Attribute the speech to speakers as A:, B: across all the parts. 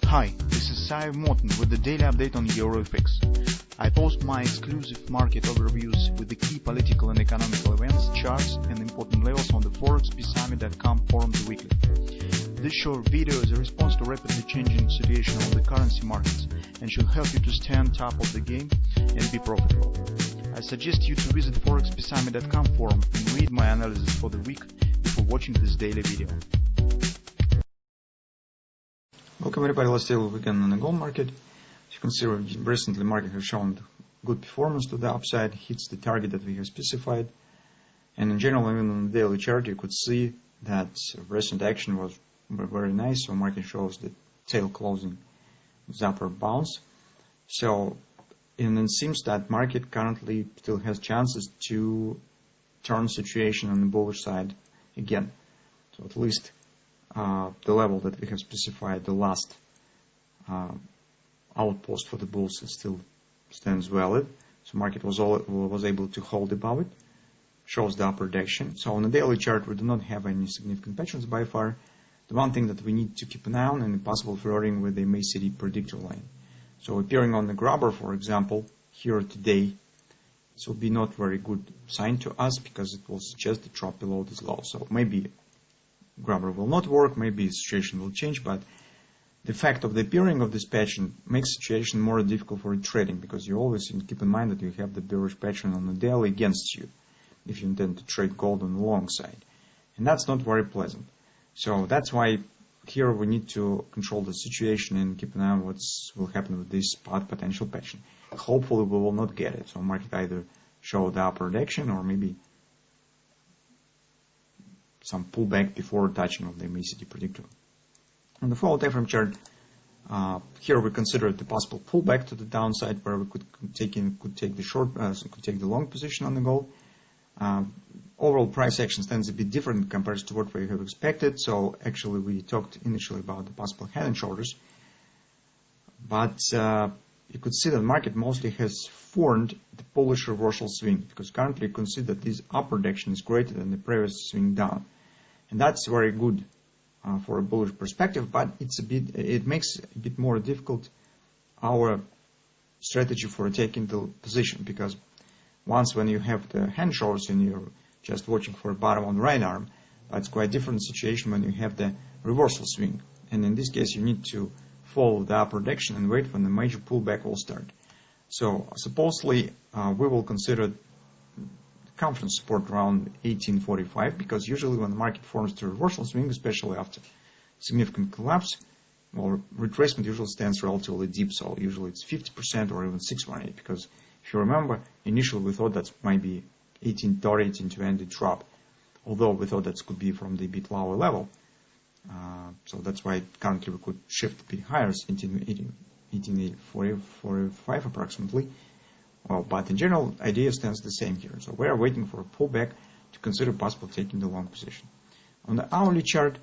A: Hi, this is Sive Morten with the daily update on EuroFX. I post my exclusive market overviews with the key political and economical events, charts, and important levels on the ForexPeaceArmy.com forums weekly. This short video is a response to rapidly changing situation on the currency markets and should help you to stay on top of the game and be profitable. I suggest you to visit ForexPeaceArmy.com forum and read my analysis for the week before watching this daily video.
B: Welcome everybody, let's take a weekend on the gold market. As you can see, recently market has shown good performance to the upside, hits the target that we have specified. And in general, even on the daily chart, you could see that recent action was very nice. So market shows the tail closing with upward bounce. And it seems that market currently still has chances to turn the situation on the bullish side again. So at least the level that we have specified, the last outpost for the bulls, still stands valid. So market was able to hold above it, shows the upward action. So on the daily chart, we do not have any significant patterns by far. The one thing that we need to keep an eye on and possible flirting with the MACD predictor line. So appearing on the grabber, for example, here today, this will be not very good sign to us because it will suggest the drop below this low. So maybe grabber will not work, maybe the situation will change, but the fact of the appearing of this pattern makes the situation more difficult for trading, because you always keep in mind that you have the bearish pattern on the daily against you if you intend to trade gold on the long side, and that's not very pleasant. So that's why here we need to control the situation and keep an eye on what will happen with this spot potential pattern. Hopefully we will not get it, so market either show the upward action or maybe some pullback before touching of the MACD predictor. On the follow time frame chart, here we consider the possible pullback to the downside, where we could take the long position on the gold. Overall price action stands a bit different compared to what we have expected. So actually we talked initially about the possible head and shoulders, but you could see that the market mostly has formed the bullish reversal swing, because currently you can see that this upward action is greater than the previous swing down, and that's very good for a bullish perspective. But it makes a bit more difficult our strategy for taking the position, because once when you have the hand shoulders and you're just watching for a bottom on the right arm, that's quite different situation when you have the reversal swing, and in this case you need to follow the upward action and wait when the major pullback will start. So supposedly we will consider confidence support around 1845, because usually when the market forms the reversal swing, especially after significant collapse, well, retracement usually stands relatively deep, so usually it's 50% or even 618, because if you remember, initially we thought that might be 1830, 1820 drop, although we thought that could be from the bit lower level. So that's why currently we could shift a bit higher, 1845 approximately. Well, but in general, idea stands the same here. So we are waiting for a pullback to consider possible taking the long position. On the hourly chart,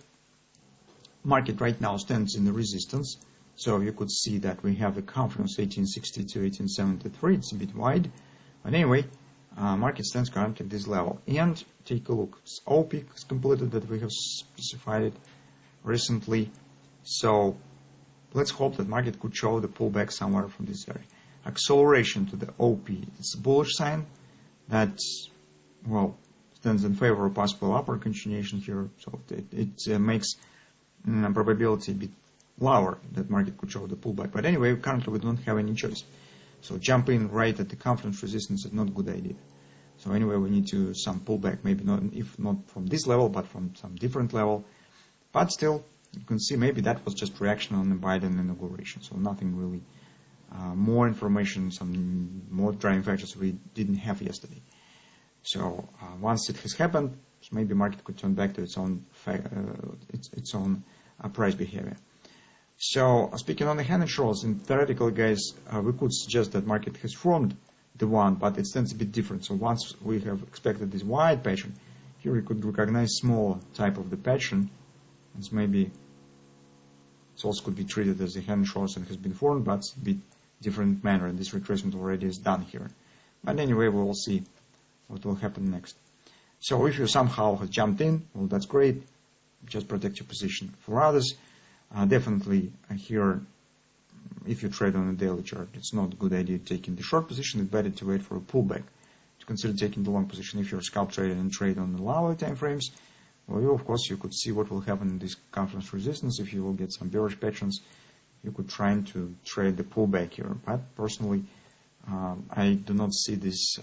B: market right now stands in the resistance. So you could see that we have the confidence 1860 to 1873. It's a bit wide, but anyway, market stands currently at this level. And take a look, it's OP is completed that we have specified it recently. So let's hope that market could show the pullback somewhere from this area. Acceleration to the OP, it's a bullish sign that, well, stands in favor of possible upward continuation here. So it makes probability a bit lower that market could show the pullback. But anyway, currently we don't have any choice. So jumping right at the confidence resistance is not a good idea. So anyway, we need to some pullback, maybe not, if not from this level, but from some different level. But still, you can see maybe that was just reaction on the Biden inauguration. So nothing really more information, some more driving factors we didn't have yesterday. So once it has happened, maybe market could turn back to its own price behavior. So speaking on the hand and shoulders, in theoretical, guys, we could suggest that market has formed the one, but it stands a bit different. So once we have expected this wide pattern, here we could recognize small type of the pattern. It's maybe it also could be treated as a hand and shoulders and has been formed, but a bit different manner, and this retracement already is done here. But anyway, we will see what will happen next. So if you somehow have jumped in, well, that's great. Just protect your position. For others, definitely here if you trade on a daily chart, it's not a good idea taking the short position. It's better to wait for a pullback to consider taking the long position. If you're a scalp trader and trade on the lower time frames, well, of course, you could see what will happen in this conference resistance. If you will get some bearish patterns, you could try to trade the pullback here. But personally, I do not see this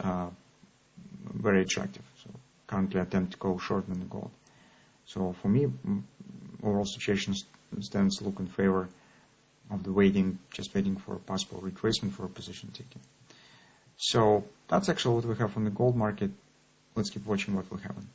B: very attractive. So currently, I attempt to go short in the gold. So for me, overall situation stands look in favor of the waiting, just waiting for a possible retracement for a position taking. So that's actually what we have on the gold market. Let's keep watching what will happen.